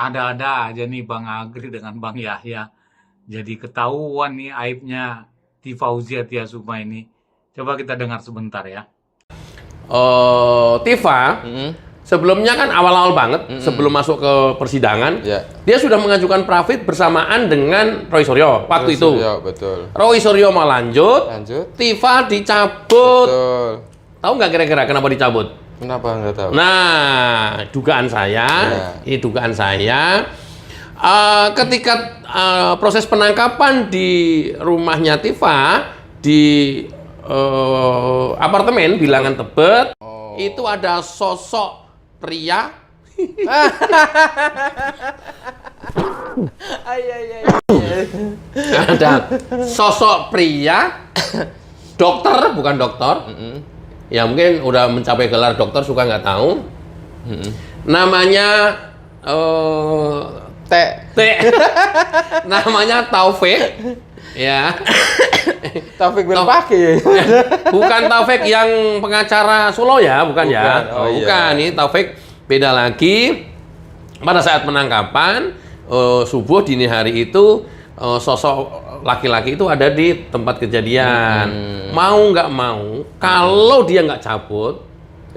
ada-ada aja nih Bang Agri dengan Bang Yahya. Jadi ketahuan nih aibnya Ti Fauzia Tiasuma ini. Coba kita dengar sebentar ya. Tifa sebelumnya kan awal-awal banget sebelum masuk ke persidangan, dia sudah mengajukan prafit bersamaan dengan Roy Suryo waktu itu. Betul. Roy Suryo mau lanjut, Tifa dicabut. Betul. Tahu nggak kira-kira kenapa dicabut? Kenapa nggak tahu? Nah, dugaan saya, ketika proses penangkapan di rumahnya Tifa di apartemen Bilangan Tebet, itu ada sosok pria. Ada sosok pria, dokter bukan dokter. Ya mungkin udah mencapai gelar dokter, suka nggak tahu. Namanya namanya Taufik. Ya. Taufik bin Fakih. Bukan Taufik yang pengacara Solo ya, bukan ya. Bukan, ini Taufik beda lagi. Pada saat penangkapan subuh dini hari itu sosok laki-laki itu ada di tempat kejadian. Mau nggak mau, kalau dia nggak cabut,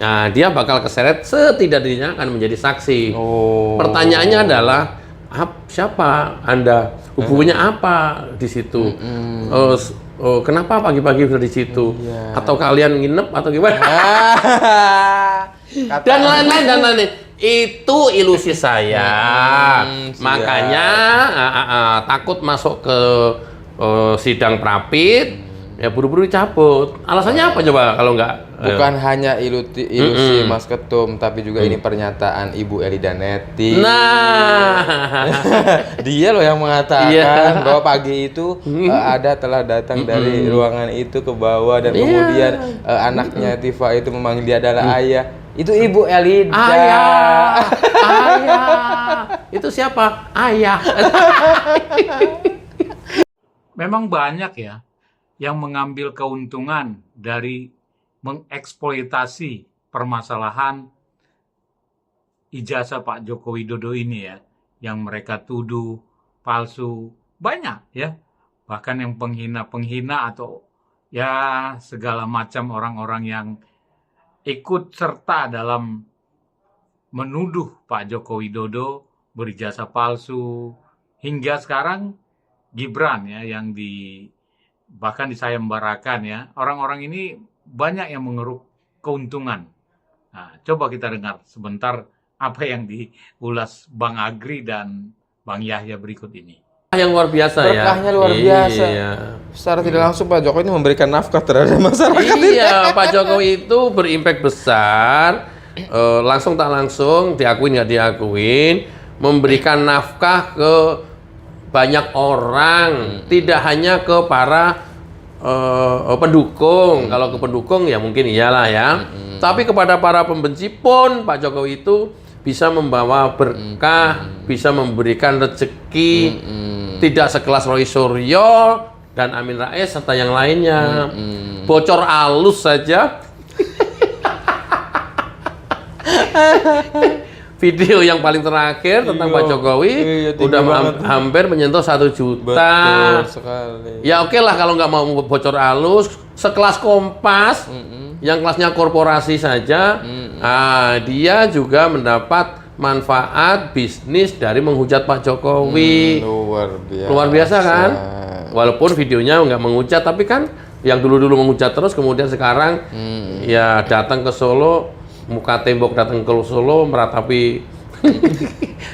nah dia bakal keseret, setidaknya akan menjadi saksi. Pertanyaannya adalah, siapa Anda? Hubungannya apa di situ? Kenapa pagi-pagi udah di situ? Atau kalian nginep atau gimana? Dan lain-lain. Itu ilusi saya. Makanya takut masuk ke sidang prapit, ya buru-buru dicabut. Alasannya apa coba kalau nggak? Bukan hanya ilusi Mas Ketum, tapi juga ini pernyataan Ibu Eli Danetti. Nah, dia loh yang mengatakan bahwa pagi itu telah datang dari ruangan itu ke bawah dan kemudian anaknya Tifa itu memanggil dia adalah ayah. Itu Ibu Elida. Ayah. Itu siapa? Ayah. Memang banyak ya yang mengambil keuntungan dari mengeksploitasi permasalahan ijazah Pak Joko Widodo ini ya, yang mereka tuduh palsu, banyak ya, bahkan yang penghina-penghina atau ya segala macam orang-orang yang ikut serta dalam menuduh Pak Joko Widodo berijazah palsu. Hingga sekarang Gibran ya yang bahkan disayembarakan ya. Orang-orang ini banyak yang mengeruk keuntungan. Nah, coba kita dengar sebentar apa yang diulas Bang Agri dan Bang Yahya berikut ini. Yang luar biasa ya. Berkahnya luar biasa. Secara tidak langsung Pak Jokowi ini memberikan nafkah terhadap masyarakat. Iya, Pak Jokowi itu berimpact besar. Langsung tak langsung, diakuin nggak diakuin, memberikan nafkah ke banyak orang, tidak hanya ke para pendukung. Kalau ke pendukung ya mungkin iyalah ya. Tapi kepada para pembenci pun Pak Jokowi itu bisa membawa berkah, bisa memberikan rezeki. Tidak sekelas Roy Suryo dan Amin Rais serta yang lainnya. Bocor alus saja. Video yang paling terakhir tentang Pak Jokowi udah hampir menyentuh 1 juta. Betul sekali. Ya oke lah kalau nggak mau bocor alus, sekelas Kompas yang kelasnya korporasi saja, dia juga mendapat manfaat bisnis dari menghujat Pak Jokowi. Luar biasa kan? Walaupun videonya nggak menghujat, tapi kan yang dulu-dulu menghujat terus, kemudian sekarang ya datang ke Solo, muka tembok datang ke Solo meratapi.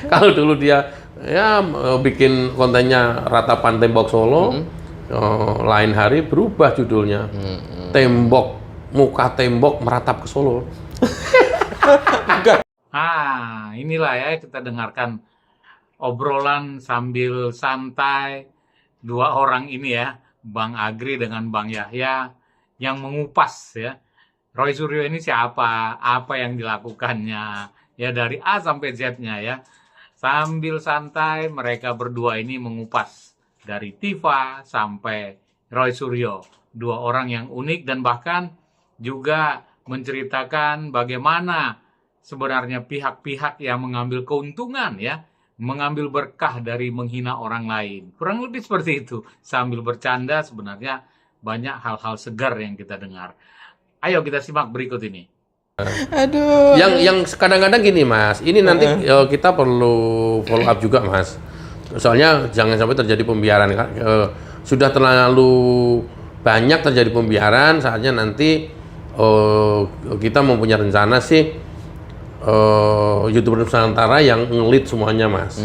Kalau dulu dia ya bikin kontennya ratapan tembok Solo, lain hari berubah judulnya. Muka tembok meratap ke Solo. Inilah ya kita dengarkan obrolan sambil santai dua orang ini ya, Bang Agri dengan Bang Yahya yang mengupas ya. Roy Suryo ini siapa, apa yang dilakukannya, ya dari A sampai Z-nya ya. Sambil santai mereka berdua ini mengupas dari Tifa sampai Roy Suryo. Dua orang yang unik dan bahkan juga menceritakan bagaimana sebenarnya pihak-pihak yang mengambil keuntungan ya mengambil berkah dari menghina orang lain. Kurang lebih seperti itu. Sambil bercanda sebenarnya banyak hal-hal segar yang kita dengar. Ayo kita simak berikut ini. Aduh. Yang kadang-kadang gini Mas, ini nanti kita perlu follow up juga Mas. Soalnya jangan sampai terjadi pembiaran. Sudah terlalu banyak terjadi pembiaran, saatnya nanti kita mempunyai rencana sih YouTuber Nusantara yang ngelit semuanya Mas.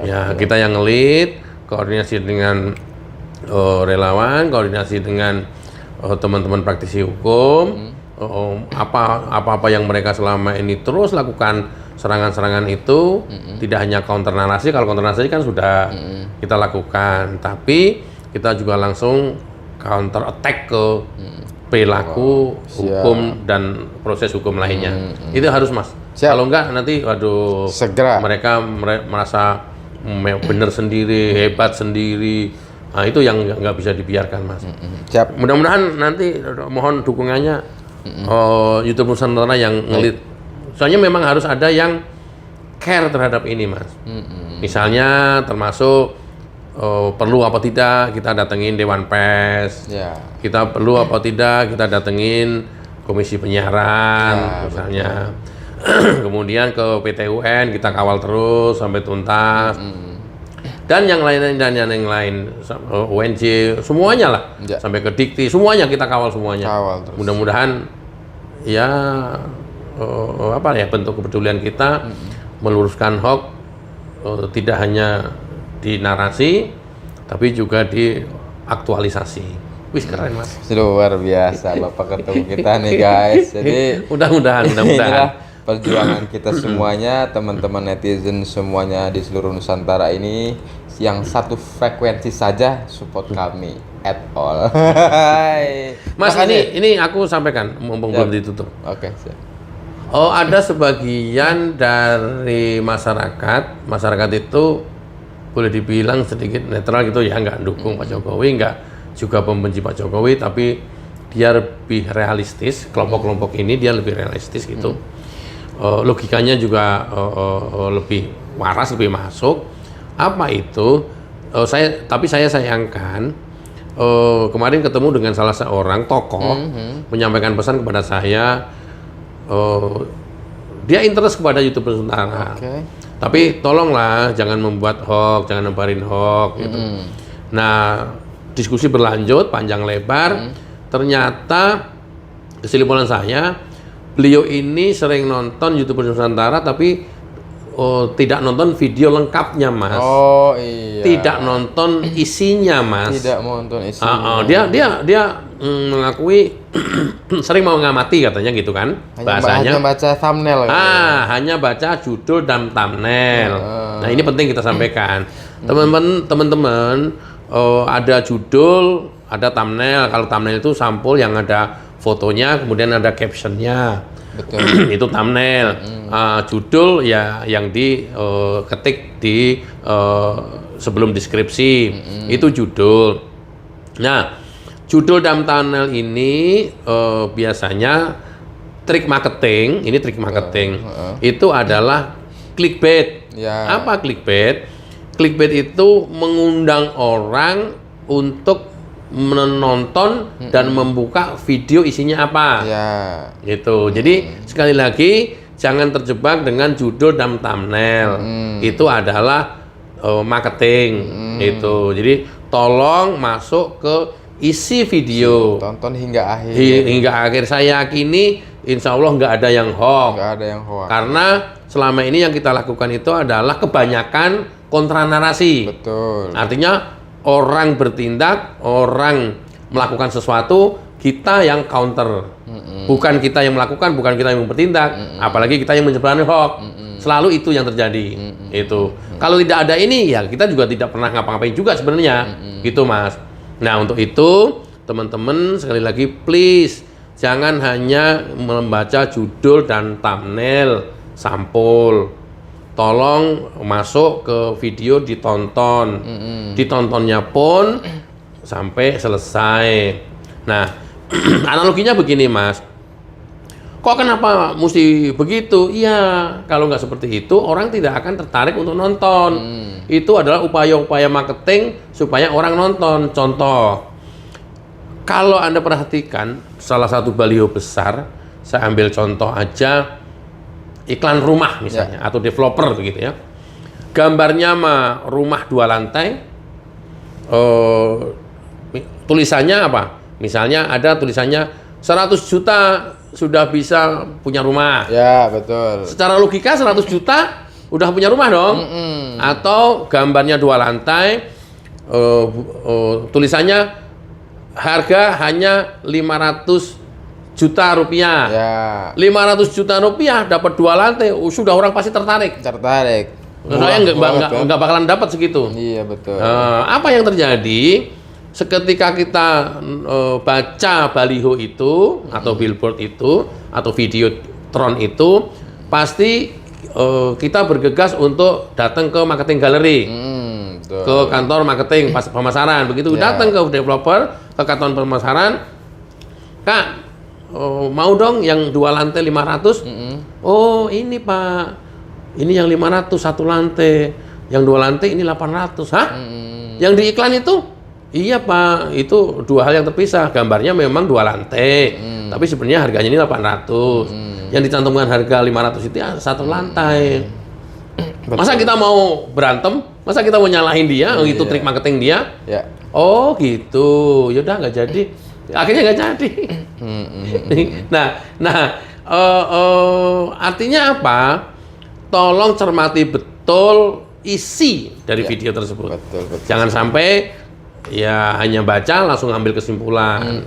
Ya kita yang ngelit, koordinasi dengan relawan, koordinasi dengan teman-teman praktisi hukum, apa-apa yang mereka selama ini terus lakukan serangan-serangan itu, tidak hanya counter narasi. Kalau counter narasi kan sudah kita lakukan, tapi kita juga langsung counter attack ke perilaku hukum dan proses hukum lainnya. Itu harus Mas. Kalau enggak nanti waduh segera mereka merasa benar sendiri, hebat sendiri. Nah, itu yang nggak bisa dibiarkan Mas. Siap. Mudah-mudahan nanti mohon dukungannya YouTube Nusantara yang ngelit. Soalnya memang harus ada yang care terhadap ini Mas. Misalnya termasuk perlu apa tidak kita datengin Dewan Pers, kita perlu apa tidak kita datengin Komisi Penyiaran misalnya, kemudian ke PT UN kita kawal terus sampai tuntas, dan yang lain UNJ semuanya lah, sampai ke Dikti semuanya kita kawal semuanya. Mudah-mudahan ya bentuk kepedulian kita meluruskan hoax tidak hanya di narasi, tapi juga di aktualisasi. Wis keren Mas. Luar biasa Bapak ketemu kita nih guys. Jadi mudah-mudahan. Inilah perjuangan kita semuanya, teman-teman netizen semuanya di seluruh Nusantara ini, yang satu frekuensi saja support kami at all. Mas, ini aku sampaikan mumpung belum ditutup. Oke, siap. Ada sebagian dari masyarakat itu boleh dibilang sedikit netral gitu ya, nggak dukung Pak Jokowi, nggak juga pembenci Pak Jokowi, tapi dia lebih realistis. Kelompok-kelompok ini dia lebih realistis gitu. Logikanya juga lebih waras, lebih masuk. Apa itu? Tapi saya sayangkan kemarin ketemu dengan salah seorang tokoh menyampaikan pesan kepada saya. Dia interest kepada YouTube Nusantara. Tapi tolonglah jangan membuat hoax, jangan nebarin hoax gitu. Nah, diskusi berlanjut panjang lebar. Ternyata kesimpulan saya, beliau ini sering nonton YouTube Nusantara tapi tidak nonton video lengkapnya Mas. Tidak nonton isinya Mas. Tidak nonton isinya. Dia mengakui sering mau mengamati katanya gitu kan, bahasanya. Hanya baca thumbnail. Hanya baca judul dan thumbnail. Nah, ini penting kita sampaikan. Teman-teman, ada judul, ada thumbnail. Kalau thumbnail itu sampul yang ada fotonya, kemudian ada captionnya. Betul. Itu thumbnail. Judul ya yang diketik di sebelum deskripsi. Itu judul. Nah, judul dan thumbnail ini biasanya trik marketing. Ini trik marketing. Itu adalah clickbait. Apa clickbait? Clickbait itu mengundang orang untuk menonton dan membuka video isinya apa. Gitu. Jadi sekali lagi jangan terjebak dengan judul dan thumbnail. Itu adalah marketing. Itu. Jadi tolong masuk ke isi video. Tonton hingga akhir. Hingga akhir. Saya yakini insya Allah nggak ada yang hoax. Karena selama ini yang kita lakukan itu adalah kebanyakan kontra narasi. Betul. Artinya orang bertindak, orang melakukan sesuatu, kita yang counter. Bukan kita yang melakukan, bukan kita yang bertindak, apalagi kita yang menyebarkan hoax. Selalu itu yang terjadi. Itu. Kalau tidak ada ini, ya kita juga tidak pernah ngapa-ngapain juga sebenarnya. Gitu Mas. Nah, untuk itu, teman-teman sekali lagi please, jangan hanya membaca judul dan thumbnail sampul. Tolong masuk ke video ditonton. Ditontonnya pun sampai selesai. Nah, analoginya begini Mas. kok kenapa mesti begitu? Iya, kalau nggak seperti itu orang tidak akan tertarik untuk nonton. Itu adalah upaya-upaya marketing supaya orang nonton. Contoh, kalau Anda perhatikan salah satu baliho besar, saya ambil contoh aja iklan rumah misalnya atau developer begitu ya. Gambarnya mah rumah 2 lantai, tulisannya apa? Misalnya ada tulisannya 100 juta sudah bisa punya rumah. Ya, betul. Secara logika 100 juta udah punya rumah dong. Atau gambarnya 2 lantai, tulisannya harga hanya 500 juta rupiah. Ya. 500 juta rupiah dapat 2 lantai, sudah orang pasti tertarik. Tertarik. Saya nggak bakalan dapat segitu. Iya, betul. Apa yang terjadi seketika kita baca baliho itu atau billboard itu atau videotron itu, pasti kita bergegas untuk datang ke marketing gallery, Betul. ke kantor marketing pemasaran. Begitu datang ke developer, ke kantor pemasaran, Kak, mau dong yang 2 lantai 500? Oh ini Pak, ini yang 500 1 lantai, yang 2 lantai ini 800. Hah? Yang di iklan itu? Iya Pak, itu 2 hal yang terpisah. Gambarnya memang 2 lantai, tapi sebenarnya harganya ini 800. Yang dicantumkan harga 500 itu ya 1 lantai. Masa kita mau berantem? Masa kita mau nyalahin dia? Itu trik marketing dia? Ya. Oh gitu, yaudah nggak jadi. Akhirnya nggak jadi. Artinya apa? Tolong cermati betul isi dari video tersebut. Betul. Jangan sampai ya hanya baca langsung ambil kesimpulan.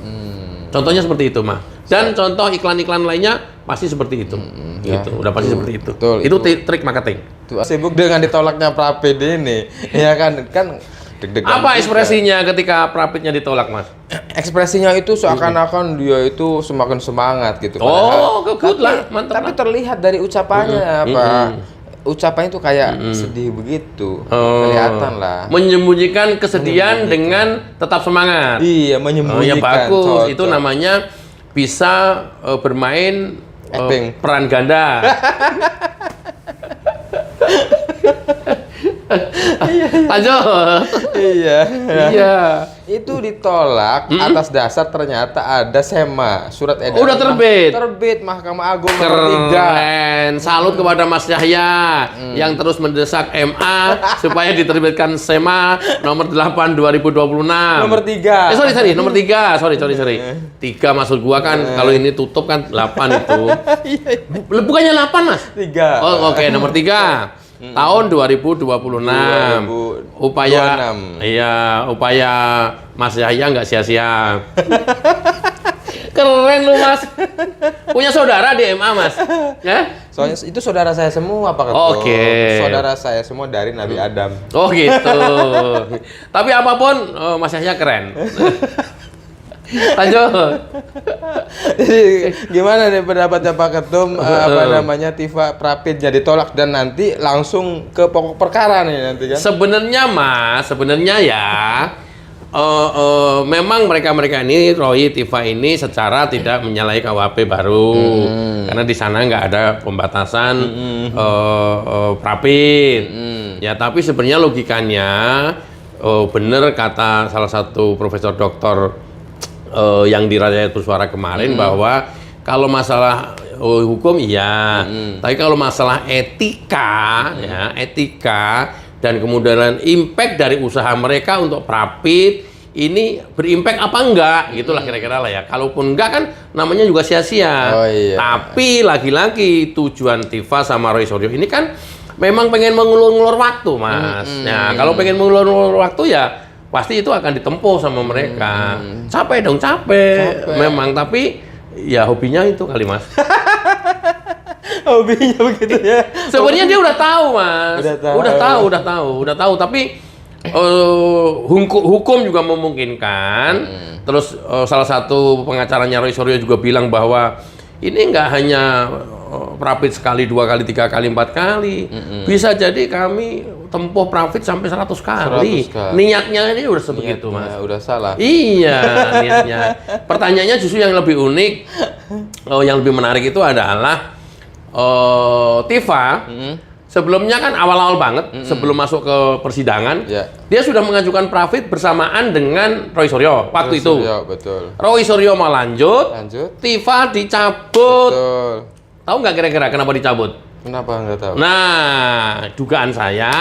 Contohnya seperti itu, Mah. Dan contoh iklan-iklan lainnya pasti seperti itu. Gitu, udah pasti seperti itu. Betul, itu trik marketing. Tuh, sibuk dengan ditolaknya Prapid ini. Ya kan deg-degan. Apa juga. ekspresinya ketika Prapidnya ditolak, Mas? Ekspresinya itu seakan-akan dia itu semakin semangat gitu. Oh, good lah, mantap. Tapi terlihat dari ucapannya ucapannya itu kayak sedih begitu. Kelihatan lah. Menyembunyikan kesedihan dengan tetap semangat. Iya, menyembunyikan. Ya bagus, cocok. itu namanya bisa bermain Acting. peran ganda. Lanjut. Iya. Iya. Itu ditolak atas dasar ternyata ada SEMA, surat edaran. Udah terbit. Terbit Mahkamah Agung nomor 3. Keren. Salut kepada Mas Yahya yang terus mendesak MA supaya diterbitkan SEMA nomor 8 2026. Nomor 3. Sorry, nomor 3. Sorry. 3 maksud gua kan kalau ini tutup kan 8 itu. Bukannya 8, Mas? 3. Oh, oke, nomor 3. Tahun 2026. Upaya 26. Iya, upaya Mas Yahya nggak sia-sia. Keren lu, Mas. Punya saudara di MA, Mas? Ya? Soalnya itu saudara saya semua, Pak Ketua. Oke. Saudara saya semua dari Nabi Adam. Oh, gitu. Tapi apapun Mas Yahya keren. Lanjut. Jadi gimana nih pendapatnya Pak Ketum Tifa Prapidnya ditolak dan nanti langsung ke pokok perkara nih nanti kan? Sebenarnya ya memang mereka ini Roy Tifa ini secara tidak menyalahi KUHP baru karena di sana nggak ada pembatasan Prapid. Ya tapi sebenarnya logikanya benar kata salah satu profesor doktor yang di Raja Bersuara kemarin bahwa kalau masalah hukum iya, tapi kalau masalah etika dan kemudian impact dari usaha mereka untuk Prapid ini berimpact apa enggak, gitulah kira-kira lah ya. Kalaupun enggak kan namanya juga sia-sia. Oh, iya. Tapi lagi-lagi tujuan Tifa sama Roy Suryo ini kan memang pengen mengulur-ulur waktu, Mas. Nah, kalau pengen mengulur-ulur waktu ya pasti itu akan ditempuh sama mereka. Capek memang, tapi ya hobinya itu kali, Mas. Hobinya begitu ya. Sebenarnya dia udah tahu, Mas. Udah tahu, tapi hukum juga memungkinkan. Terus salah satu pengacaranya Roy Suryo juga bilang bahwa ini nggak hanya Prapid sekali, 2 kali, 3 kali, 4 kali. Bisa jadi kami tempuh Prapid sampai 100 kali. 100 kali. Niatnya ini udah sebegitu, Mas. Udah salah. Iya, niatnya. Pertanyaannya justru yang lebih unik. yang lebih menarik itu adalah Tifa. Sebelumnya kan awal-awal banget, sebelum masuk ke persidangan, dia sudah mengajukan prafit bersamaan dengan Roy Suryo waktu itu. Betul. Roy Suryo mau lanjut, Tifa dicabut. Betul. Tahu nggak kira-kira kenapa dicabut? Kenapa nggak tahu? Nah, dugaan saya,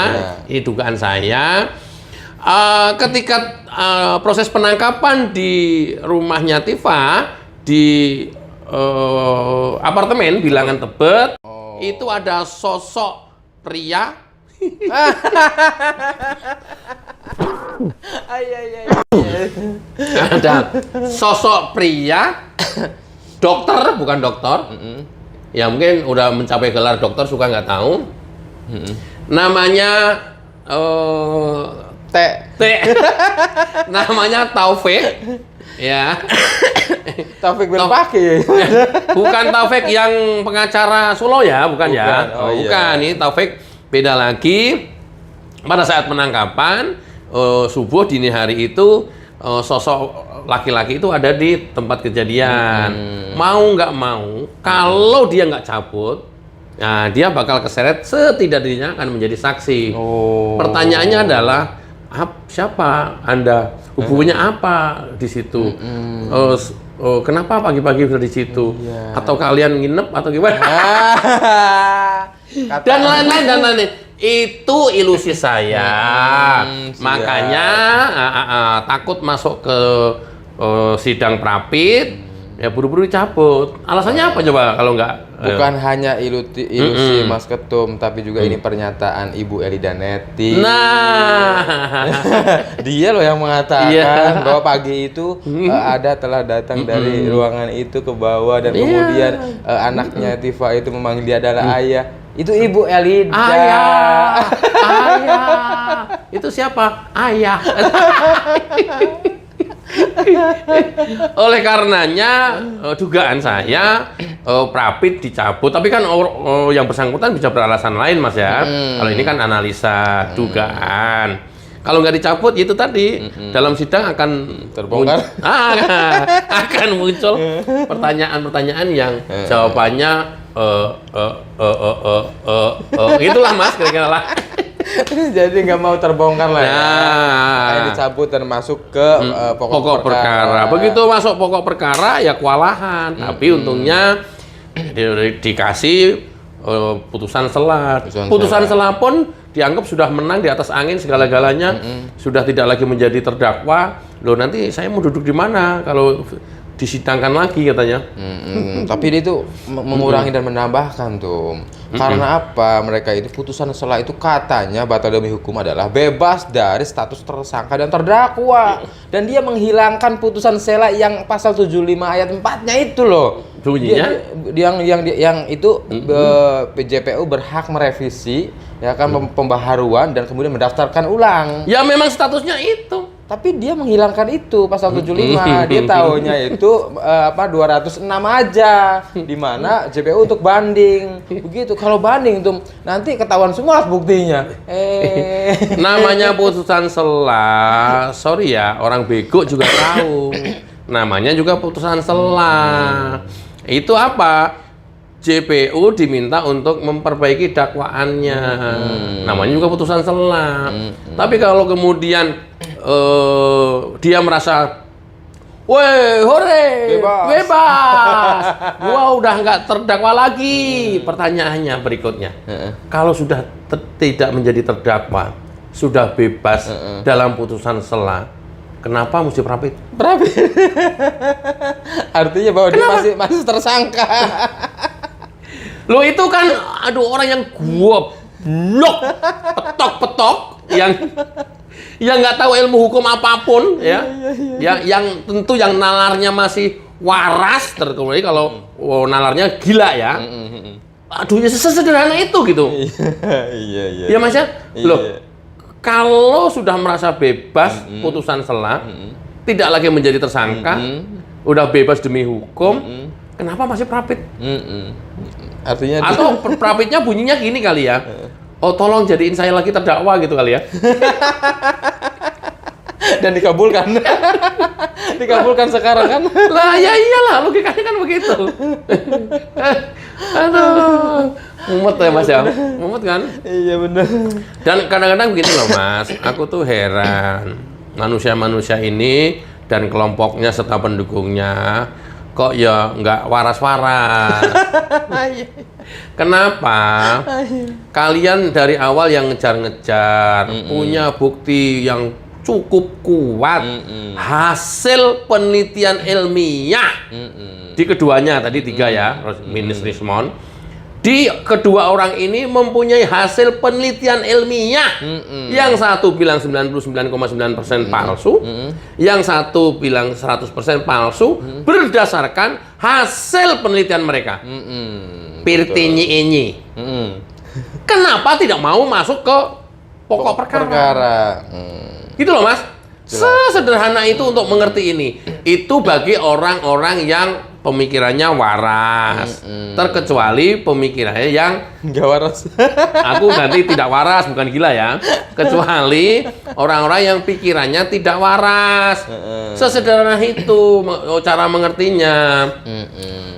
ketika proses penangkapan di rumahnya Tifa di apartemen Bilangan Tebet, itu ada sosok pria. Ada sosok pria, dokter bukan dokter, ya mungkin udah mencapai gelar dokter, suka nggak tahu. Namanya namanya Taufik, ya. Taufik bin Fakih. Bukan Taufik yang pengacara Solo ya, bukan ya. Bukan, ini Taufik beda lagi. Pada saat penangkapan subuh dini hari itu sosok laki-laki itu ada di tempat kejadian. Mau nggak mau, kalau dia nggak cabut, nah dia bakal keseret, setidaknya akan menjadi saksi. Pertanyaannya adalah siapa Anda? Hubungannya apa di situ? Kenapa pagi-pagi sudah di situ? Atau kalian nginep atau gimana? Dan lain-lain. Itu ilusi saya. Makanya takut masuk ke sidang prapit, ya buru-buru dicabut. Alasannya apa coba kalau nggak? Bukan hanya ilusi Mas Ketum, tapi juga ini pernyataan Ibu Eli Danetti. Nah, dia loh yang mengatakan bahwa pagi itu telah datang dari ruangan itu ke bawah dan kemudian anaknya Tifa itu memanggil dia adalah ayah. Itu Ibu Elida. Ayah. Itu siapa? Ayah. Oleh karenanya dugaan saya prapit dicabut, tapi kan yang bersangkutan bisa beralasan lain, Mas ya. Kalau ini kan analisa dugaan. Kalau nggak dicabut itu tadi dalam sidang akan terbongkar. Akan muncul pertanyaan-pertanyaan yang jawabannya gitulah Mas, kira-kira lah. Jadi nggak mau terbongkar lah ya. Kayak dicabut dan masuk ke pokok perkara. Begitu masuk pokok perkara ya kewalahan. Tapi untungnya dikasih putusan sela. Putusan sela pun dianggap sudah menang di atas angin segala-galanya. Sudah tidak lagi menjadi terdakwa. Loh, nanti saya mau duduk di mana kalau disidangkan lagi katanya. Tapi dia itu mengurangi dan menambahkan tuh. Karena apa? Mereka ini putusan sela itu katanya batal demi hukum adalah bebas dari status tersangka dan terdakwa. Dan dia menghilangkan putusan sela yang pasal 75 ayat 4-nya itu loh. Bunyinya yang itu PJPU berhak merevisi ya kan pembaharuan dan kemudian mendaftarkan ulang. Ya memang statusnya itu. Tapi dia menghilangkan itu pasal 75. Dia tahunya itu 206 aja. Di mana JPU untuk banding. Begitu. Kalau banding tuh nanti ketahuan semua buktinya. Namanya putusan sela. Sorry ya, orang bego juga tahu. Namanya juga putusan sela. Itu apa? JPU diminta untuk memperbaiki dakwaannya. Namanya juga putusan sela. Tapi kalau kemudian dia merasa, weh, hore, bebas. Gua udah nggak terdakwa lagi. Pertanyaannya berikutnya, kalau sudah tidak menjadi terdakwa, sudah bebas dalam putusan sela, kenapa mesti prapit? Artinya bahwa kenapa? Dia masih tersangka. Lo itu kan, orang yang goblok, petok-petok, yang nggak tahu ilmu hukum apapun, ya. Yang tentu yang nalarnya masih waras, terkecuali kalau nalarnya gila ya. Aduh, ya sesederhana itu gitu. Iya. Ya Mas ya, loh. Kalau sudah merasa bebas putusan sela, tidak lagi menjadi tersangka, udah bebas demi hukum, kenapa masih prapit? Artinya atau prapitnya bunyinya gini kali ya. Oh, tolong jadiin saya lagi terdakwa gitu kali ya. Dan dikabulkan. Dikabulkan sekarang kan? Lah ya iyalah, logikanya kan begitu. Aduh, mumet ya Mas ya, mumet kan? Iya benar. Dan kadang-kadang begini loh Mas, aku tuh heran manusia-manusia ini dan kelompoknya serta pendukungnya kok ya nggak waras-waras. Kenapa? Kalian dari awal yang ngejar-ngejar, punya bukti yang cukup kuat, hasil penelitian ilmiah di keduanya tadi 3 ya, Minis Rismond. Di kedua orang ini mempunyai hasil penelitian ilmiah. Yang satu bilang 99,9% palsu, yang satu bilang 100% palsu, berdasarkan hasil penelitian mereka. Pirtinyi-inyi. Kenapa tidak mau masuk ke pokok perkara? Gitu loh Mas. Sesederhana itu untuk mengerti ini. Itu bagi orang-orang yang pemikirannya waras. Terkecuali pemikirannya yang Nggak waras. aku nanti tidak waras, bukan gila ya. Kecuali orang-orang yang pikirannya tidak waras. Sesederhana itu cara mengertinya.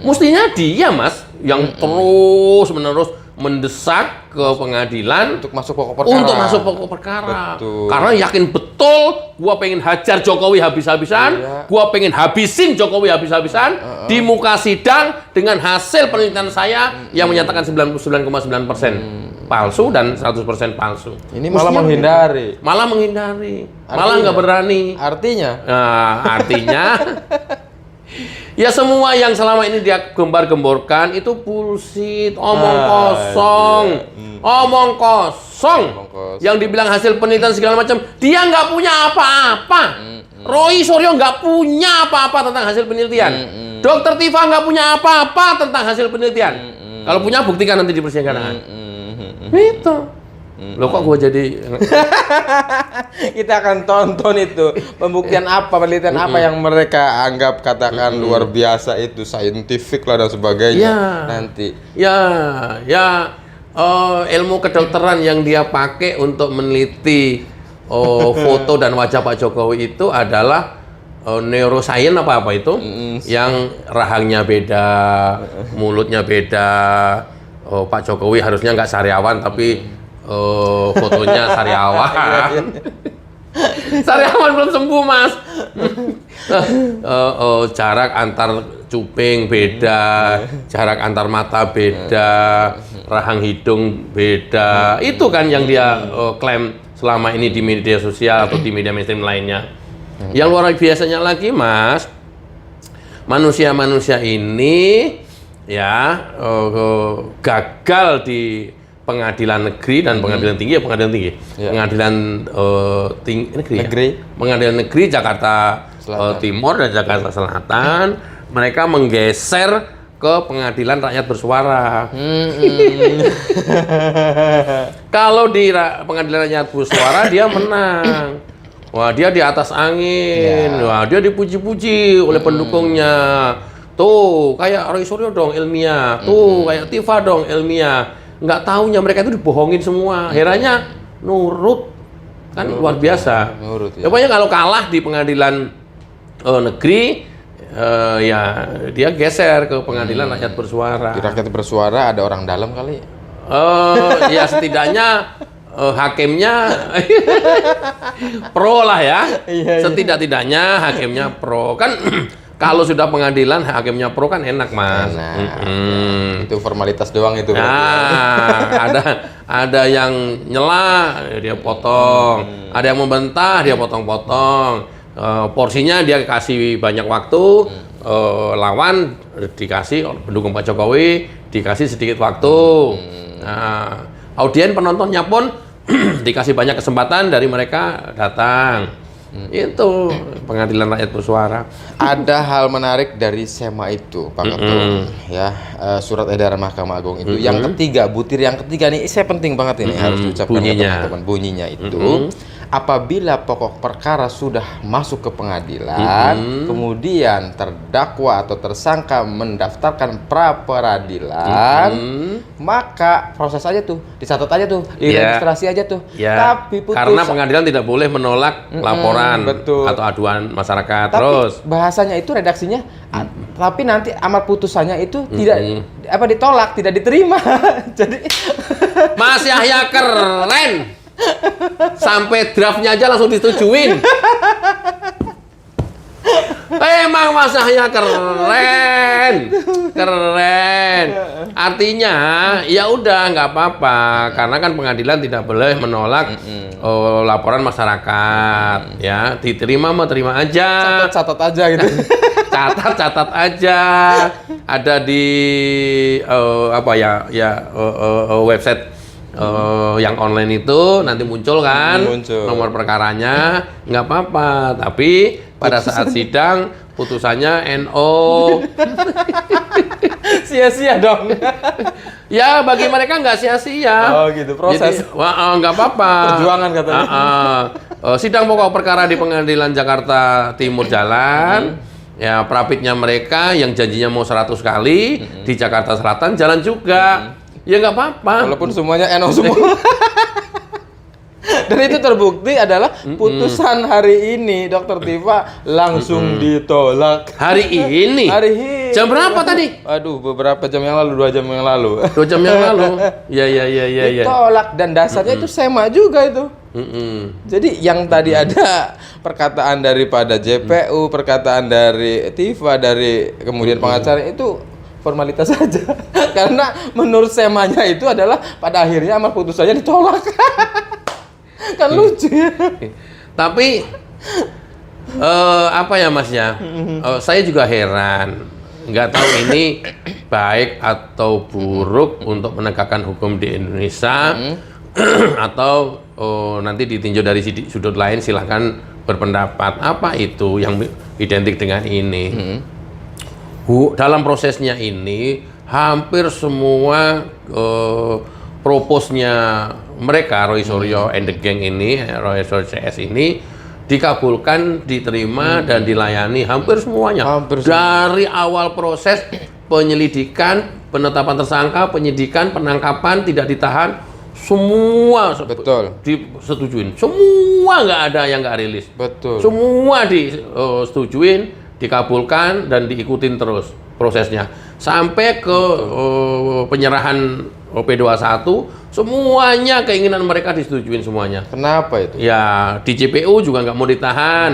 Mestinya dia Mas yang terus-menerus mendesak ke pengadilan Untuk masuk pokok perkara. untuk masuk pokok perkara. Betul. Karena yakin betul gua pengen hajar Jokowi habis-habisan, Iya. gua pengen habisin Jokowi habis-habisan di muka sidang dengan hasil penelitian saya yang menyatakan 99,9% palsu dan 100% palsu. Ini malah Mestinya menghindari. Malah menghindari, malah Artinya? nggak berani. Artinya Nah, artinya ya semua yang selama ini dia gembar-gemborkan itu bullshit, omong kosong. Omong kosong. Omong kosong. Yang dibilang hasil penelitian segala macam, dia nggak punya apa-apa. Roy Suryo nggak punya apa-apa tentang hasil penelitian. Dokter Tifa nggak punya apa-apa tentang hasil penelitian. Kalau punya buktikan nanti di persidangan. Itu. Loh kok gue jadi kita akan tonton itu pembuktian apa, penelitian apa yang mereka anggap katakan luar biasa itu, scientific lah dan sebagainya. Ya. Nanti ilmu kedokteran yang dia pakai untuk meneliti foto dan wajah Pak Jokowi itu adalah neuroscience apa itu, yang rahangnya beda, mulutnya beda. Pak Jokowi harusnya nggak sariawan tapi fotonya sariawan. Sariawan belum sembuh Mas. Jarak antar cuping beda, jarak antar mata beda, rahang hidung beda. Itu kan yang dia klaim selama ini di media sosial atau di media mainstream lainnya. Yang luar biasanya lagi Mas, manusia-manusia ini ya gagal di pengadilan negeri dan pengadilan tinggi Ya. pengadilan negeri Negeri. pengadilan negeri Jakarta Selatan. Timur dan Jakarta Selatan, mereka menggeser ke pengadilan rakyat bersuara. Kalau di pengadilan rakyat bersuara dia menang, wah dia di atas angin, wah dia dipuji-puji oleh pendukungnya. Tuh kayak Roy Suryo dong ilmiah, tuh kayak Tifa dong ilmiah. Nggak taunya mereka itu dibohongin semua. Akhirnya nurut, kan luar biasa. Nurut, ya. Pokoknya kalau kalah di pengadilan negeri, ya dia geser ke pengadilan rakyat bersuara. Di rakyat bersuara ada orang dalam kali. Ya setidaknya hakimnya pro lah ya. Setidak-tidaknya hakimnya pro kan. Kalau sudah pengadilan hakimnya pro kan enak Mas. Itu formalitas doang itu. Nah, ada yang nyela dia potong, ada yang membantah dia potong-potong. Porsinya dia kasih banyak waktu, lawan dikasih pendukung Pak Jokowi dikasih sedikit waktu. Nah, audien penontonnya pun dikasih banyak kesempatan dari mereka datang. Itu pengadilan rakyat bersuara. Ada hal menarik dari SEMA itu, Pak Ketum, ya surat edaran Mahkamah Agung itu. Yang ketiga, butir yang ketiga nih, saya penting banget ini harus diucapkan ke Bunyinya. teman-teman. Bunyinya itu apabila pokok perkara sudah masuk ke pengadilan, kemudian terdakwa atau tersangka mendaftarkan pra peradilan, maka proses aja tuh, dicatat aja tuh, diregistrasi aja tuh. Tapi karena pengadilan tidak boleh menolak laporan atau aduan masyarakat. Tapi terus bahasanya itu redaksinya, tapi nanti amar putusannya itu tidak ditolak, tidak diterima. Jadi Mas Yahya keren. Sampai draftnya aja langsung disetujuin. Emang Mas Yahya keren. Artinya ya udah nggak apa-apa karena kan pengadilan tidak boleh menolak laporan masyarakat. Ya, diterima mau terima aja. catat aja gitu. catat aja. Ada di website yang online itu nanti muncul kan nomor perkaranya, nggak apa-apa. Tapi pada saat sidang putusannya NO. Sia-sia dong. Ya bagi mereka nggak sia-sia. Oh gitu, proses. Jadi, nggak apa-apa. Perjuangan katanya. Sidang pokok perkara di Pengadilan Jakarta Timur jalan. Ya prapitnya mereka yang janjinya mau 100 kali di Jakarta Selatan jalan juga. Ya nggak apa-apa. Walaupun semuanya NO semua. Dan itu terbukti adalah putusan hari ini, Dokter Tifa langsung ditolak. Hari ini? Hari ini. Jam berapa tadi? Aduh, beberapa jam yang lalu, 2 jam yang lalu. 2 jam yang lalu? Ya. Ditolak dan dasarnya itu SEMA juga itu. Jadi yang tadi ada perkataan daripada JPU, perkataan dari Tifa, dari kemudian pengacara itu formalitas saja. Karena menurut semanya itu adalah pada akhirnya amar putusannya ditolak. Kan lucu ya. Tapi apa ya Mas ya? Saya juga heran. Nggak tahu ini baik atau buruk untuk menegakkan hukum di Indonesia atau nanti ditinjau dari sudut lain, silahkan berpendapat. Apa itu yang identik dengan ini? Dalam prosesnya ini hampir semua proposnya mereka Roy Suryo and the Gang ini, Roy Suryo CS ini dikabulkan, diterima dan dilayani hampir semuanya. Dari awal proses penyelidikan, penetapan tersangka, penyidikan, penangkapan, tidak ditahan, semua disetujuin. Semua nggak ada yang nggak rilis. Semua disetujuin, dikabulkan dan diikutin terus prosesnya sampai ke penyerahan P21, semuanya keinginan mereka disetujuin semuanya. Kenapa itu? Ya di JPU juga nggak mau ditahan,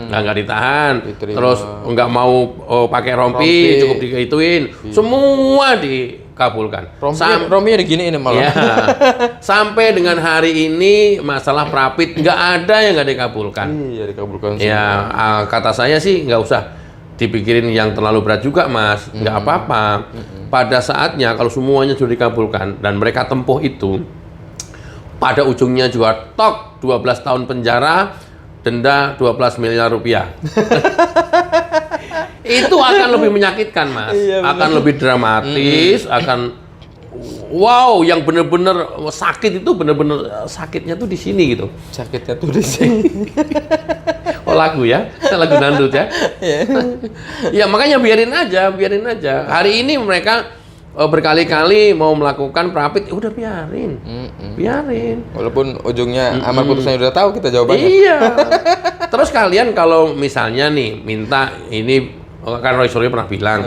nggak ditahan. Diterima. Terus nggak mau pakai rompi, cukup diituin. Semua dikabulkan. Rompinya diginiin malah. Ya, sampai dengan hari ini masalah prapit nggak ada yang nggak dikabulkan. Iya dikabulkan. Ya kata saya sih nggak usah dipikirin yang terlalu berat juga Mas, nggak apa-apa. Pada saatnya kalau semuanya sudah dikabulkan dan mereka tempuh itu, pada ujungnya juga tok 12 tahun penjara, denda 12 miliar rupiah. Itu akan lebih menyakitkan Mas, akan lebih dramatis, akan wow, yang benar-benar sakit itu benar-benar sakitnya tuh di sini gitu. Sakitnya tuh di sini. Oh lagu ya, lagu dangdut ya. Ya makanya biarin aja. Hari ini mereka berkali-kali mau melakukan prapit, udah biarin. Walaupun ujungnya amar putusannya udah tahu kita jawabannya. Iya. Terus kalian kalau misalnya nih minta ini, kan Roy Suryo pernah bilang,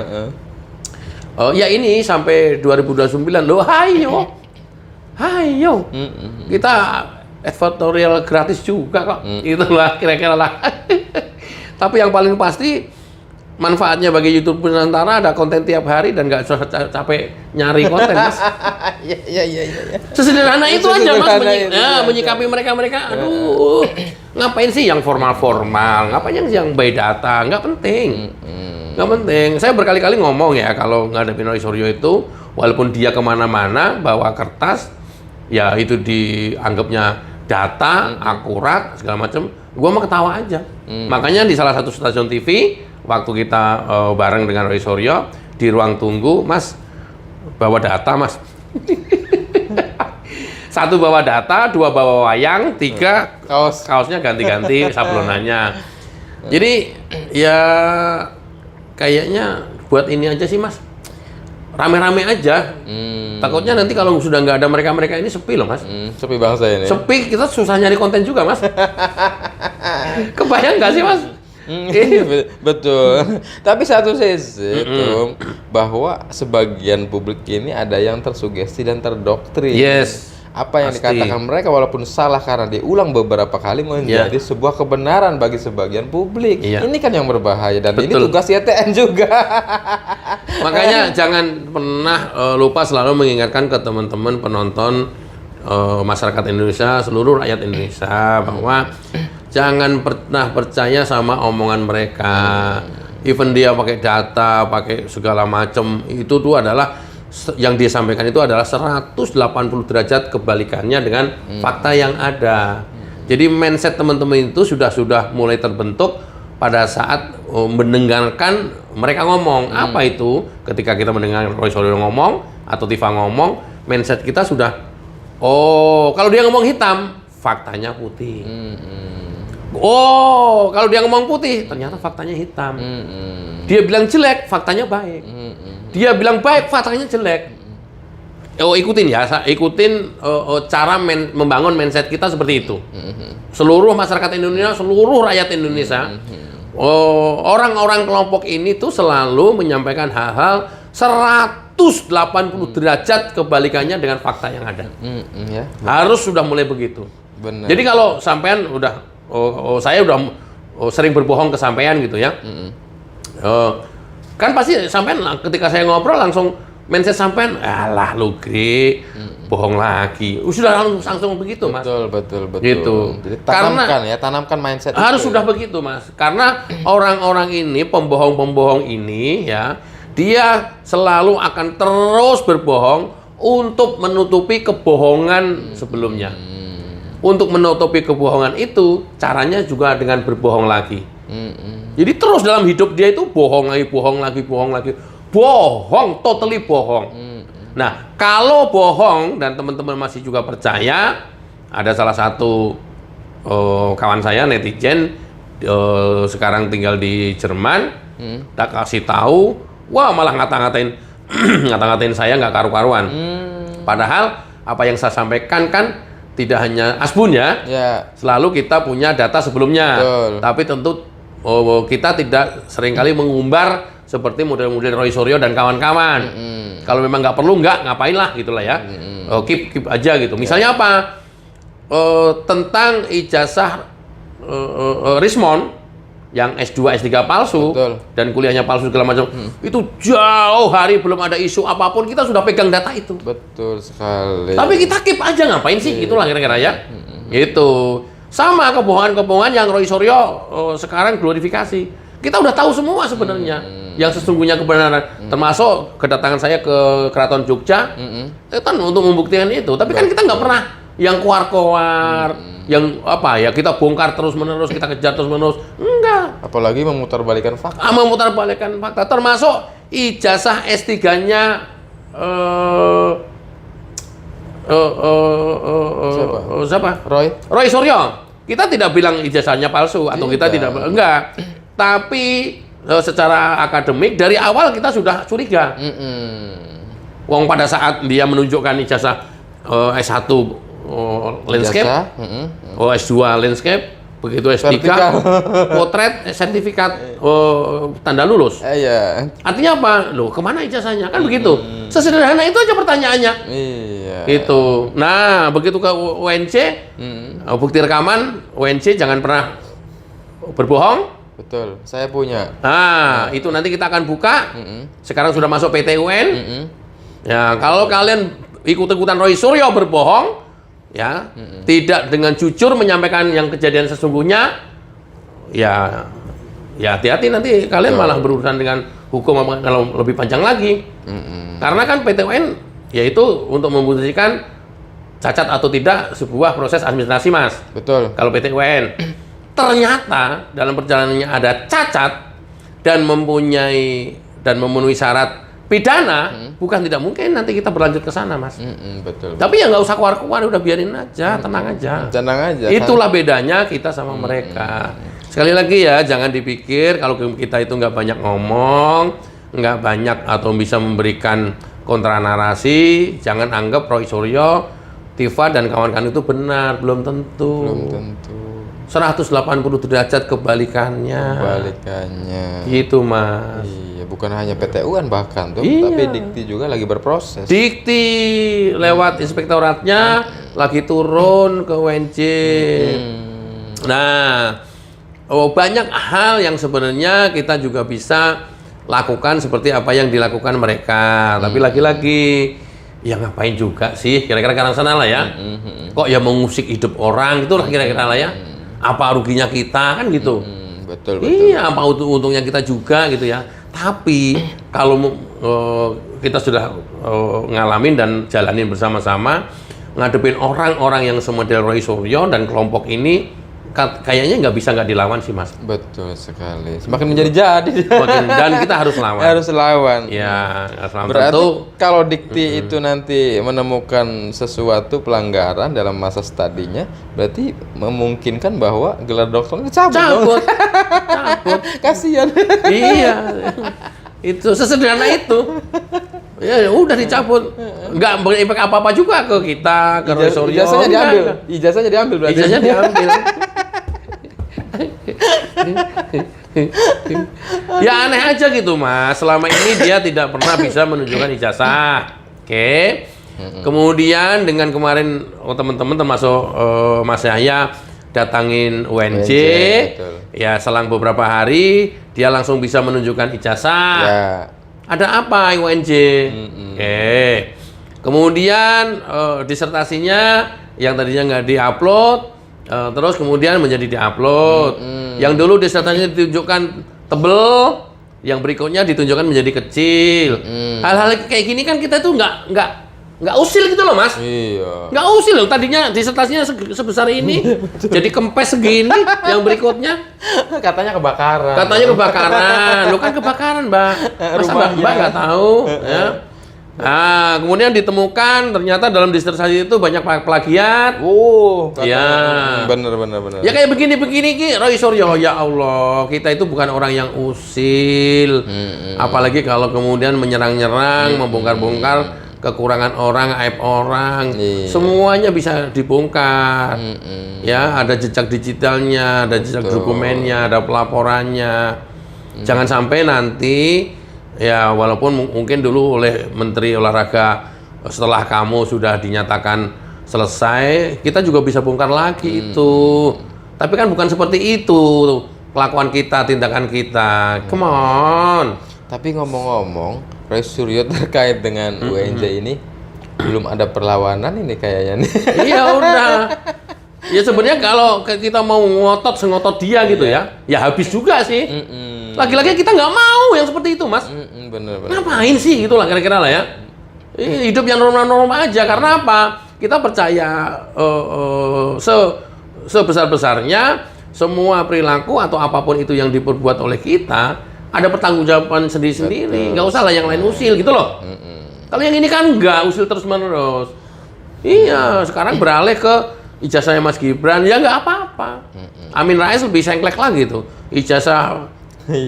ya ini sampai 2029 loh, hayo. Kita editorial gratis juga kok. Itulah kira-kira lah. Tapi yang paling pasti manfaatnya bagi YouTube Nusantara ada konten tiap hari dan nggak capek nyari konten Mas. Iya. Sesederhana itu aja Mas, menyikapi mereka. Aduh, ngapain sih yang formal? Ngapain yang by data? Nggak penting. Nggak penting. Saya berkali-kali ngomong ya, kalau ngadepin Roy Suryo itu, walaupun dia kemana-mana bawa kertas, ya itu dianggapnya data, akurat, segala macam, gua mah ketawa aja. Makanya di salah satu stasiun TV, waktu kita bareng dengan Roy Suryo, di ruang tunggu, Mas, bawa data Mas. Satu bawa data, dua bawa wayang, tiga kaosnya ganti-ganti sablonannya. Jadi ya kayaknya buat ini aja sih Mas, rame-rame aja. Takutnya nanti kalau sudah nggak ada mereka-mereka ini sepi loh Mas. Sepi bangsa ini. Sepi, kita susah nyari konten juga Mas. Kebayang nggak sih Mas? Betul. Tapi satu sisi itu bahwa sebagian publik ini ada yang tersugesti dan terdoktrin. Yes. Apa yang pasti dikatakan mereka walaupun salah karena diulang beberapa kali menjadi sebuah kebenaran bagi sebagian publik. Ini kan yang berbahaya dan ini tugas YTN juga. Makanya jangan pernah lupa selalu mengingatkan ke teman-teman penonton masyarakat Indonesia, seluruh rakyat Indonesia bahwa jangan pernah percaya sama omongan mereka. Even dia pakai data, pakai segala macam, itu tuh adalah yang dia sampaikan itu adalah 180 derajat kebalikannya dengan fakta yang ada. Jadi mindset teman-teman itu sudah mulai terbentuk pada saat mendengarkan mereka ngomong. Apa itu? Ketika kita mendengar Roy Suryo ngomong atau Tifa ngomong, mindset kita sudah, oh kalau dia ngomong hitam, faktanya putih. Oh kalau dia ngomong putih, ternyata faktanya hitam. Dia bilang jelek, faktanya baik. Dia bilang baik, faktanya jelek. Oh ikutin ya, ikutin cara membangun mindset kita seperti itu. Seluruh masyarakat Indonesia, seluruh rakyat Indonesia, orang-orang kelompok ini tuh selalu menyampaikan hal-hal 180 derajat kebalikannya dengan fakta yang ada. Harus sudah mulai begitu. Benar. Jadi kalau sampean udah, saya udah sering berbohong ke sampean gitu ya. Kan pasti sampean ketika saya ngobrol langsung mindset sampean, alah lu Gri, bohong lagi. Sudah langsung begitu Mas. Betul. Gitu. Jadi tanamkan mindset harus itu. Sudah begitu Mas. Karena orang-orang ini, pembohong-pembohong ini ya, dia selalu akan terus berbohong untuk menutupi kebohongan sebelumnya. Untuk menutupi kebohongan itu caranya juga dengan berbohong lagi. Jadi terus dalam hidup dia itu bohong lagi, totally bohong. Nah, kalau bohong dan teman-teman masih juga percaya, ada salah satu kawan saya netizen sekarang tinggal di Jerman, tak kasih tahu, wah malah ngata-ngatain saya nggak karu-karuan. Padahal apa yang saya sampaikan kan tidak hanya asbun ya, selalu kita punya data sebelumnya. Tapi tentu kita tidak seringkali mengumbar seperti model-model Roy Suryo dan kawan-kawan. Kalau memang nggak perlu, ngapain lah gitulah ya. Keep aja gitu. Misalnya apa? Tentang ijazah Rismond yang S2, S3 palsu dan kuliahnya palsu segala macam. Itu jauh hari belum ada isu apapun, kita sudah pegang data itu. Betul sekali. Tapi kita keep aja, ngapain sih? Itulah kira-kira ya. Itu. Sama kebohongan-kebohongan yang Roy Suryo sekarang glorifikasi. Kita udah tahu semua sebenarnya yang sesungguhnya kebenaran. Termasuk kedatangan saya ke Keraton Jogja, itu kan untuk membuktikan itu. Tapi kan kita nggak pernah yang koar-koar, yang apa ya, kita bongkar terus-menerus, kita kejar terus-menerus. Enggak. Apalagi memutarbalikkan fakta. Memutarbalikkan fakta. Termasuk ijazah S3-nya siapa? Roy Suryo. Kita tidak bilang ijazahnya palsu atau kita tidak, enggak. Tapi secara akademik dari awal kita sudah curiga. Wong pada saat dia menunjukkan ijazah S1 landscape, S2 landscape, begitu S3 potret sertifikat tanda lulus. Artinya apa? Loh, kemana ijazahnya? Kan begitu. Sesederhana itu aja pertanyaannya. Itu. Nah, begitu ke UNC, bukti rekaman UNC, jangan pernah berbohong. Betul, saya punya. Nah, itu nanti kita akan buka. Sekarang sudah masuk PT UN. Ya, kalau kalian ikut-ikutan Roy Suryo berbohong, ya, tidak dengan jujur menyampaikan yang kejadian sesungguhnya, ya hati-hati nanti kalian malah berurusan dengan hukum kalau lebih panjang lagi. Karena kan PT UN yaitu untuk membuktikan cacat atau tidak sebuah proses administrasi, Mas. Betul. Kalau PT UN ternyata dalam perjalanannya ada cacat dan memenuhi syarat pidana, bukan tidak mungkin nanti kita berlanjut ke sana, Mas. Betul. Tapi ya nggak usah keluar-keluar, udah biarin aja, tenang aja. Tenang aja. Itulah bedanya kita sama mereka. Sekali lagi ya, jangan dipikir kalau kita itu nggak banyak ngomong, nggak banyak atau bisa memberikan kontra narasi, jangan anggap Roy Suryo, Tifa dan kawan-kawan itu benar, belum tentu. Belum tentu. 180 derajat kebalikannya. Gitu, Mas. Iya, bukan hanya PTUan bahkan tuh, Iya. tapi Dikti juga lagi berproses. Dikti lewat inspektoratnya lagi turun ke UNJ. Nah, banyak hal yang sebenarnya kita juga bisa lakukan seperti apa yang dilakukan mereka. Tapi lagi-lagi, ya ngapain juga sih? Kira-kira ke arah sana lah ya. Kok ya mengusik hidup orang, itulah kira-kira lah ya. Apa ruginya kita kan gitu? Betul. Iya, apa untungnya kita juga gitu ya. Tapi kalau kita sudah ngalamin dan jalanin bersama-sama, ngadepin orang-orang yang semodel Roy Suryo dan kelompok ini, kayaknya nggak bisa nggak dilawan sih, Mas. Betul sekali. Semakin menjadi-jadi. Dan kita harus lawan. Harus lawan. Ya, lawan. Berarti tentu. kalau Dikti itu nanti menemukan sesuatu pelanggaran dalam masa studinya, berarti memungkinkan bahwa gelar dokternya Cabut. Kasihan. Iya. Itu sesederhana itu. Ya udah dicabut. Nggak berimpact apa-apa juga ke kita, ke Roy Suryo. Ijazahnya diambil. Ijazahnya diambil berarti. Ijazahnya diambil. Ya aneh aja gitu, Mas. Selama ini dia tidak pernah bisa menunjukkan ijazah. Oke. Kemudian dengan kemarin teman-teman termasuk Mas Yahya datangin UNJ, betul. ya selang beberapa hari dia langsung bisa menunjukkan ijazah. Ya. Ada apa UNJ? Oke. Kemudian disertasinya yang tadinya nggak diupload, terus kemudian menjadi diupload. Yang dulu disertasinya ditunjukkan tebel, yang berikutnya ditunjukkan menjadi kecil. Hal-hal kayak gini kan kita tuh nggak usil gitu loh, Mas. Iya. Nggak usil loh. Tadinya disertasinya sebesar ini, jadi kempes segini. Yang berikutnya Katanya kebakaran. katanya kebakaran. Lu kan kebakaran, Mbak. Masa Mbak nggak tahu? Ya. Nah, kemudian ditemukan ternyata dalam disertasi itu banyak plagiat. Katanya. Ya. Bener. Ya kayak begini-begini Ki, Roy Suryo, ya Allah, kita itu bukan orang yang usil. Apalagi kalau kemudian menyerang-nyerang, membongkar-bongkar kekurangan orang, aib orang. Iya. Semuanya bisa dibongkar. Ya, ada jejak digitalnya, ada jejak dokumennya, ada pelaporannya. Jangan sampai nanti ya walaupun mungkin dulu oleh Menteri Olahraga setelah kamu sudah dinyatakan selesai, kita juga bisa bongkar lagi itu. Tapi kan bukan seperti itu kelakuan kita, tindakan kita. Come on. Tapi ngomong-ngomong, Roy Suryo terkait dengan UNJ ini belum ada perlawanan ini kayaknya nih. Iya udah. Ya sebenarnya kalau kita mau ngotot sengotot dia gitu ya habis juga sih. Lagi-lagi kita nggak mau yang seperti itu, Mas. Bener. Ngapain sih gitulah kira-kira lah ya. Hidup yang normal-normal aja. Karena apa? Kita percaya sebesar-besarnya semua perilaku atau apapun itu yang diperbuat oleh kita ada pertanggungjawaban sendiri-sendiri. Nggak usah lah yang lain usil gitu loh. Kalau yang ini kan nggak usil terus-menerus. Iya, sekarang beralih ke ijazahnya Mas Gibran, ya nggak apa-apa. Amin Rais lebih sengklek lagi tuh. Ijazah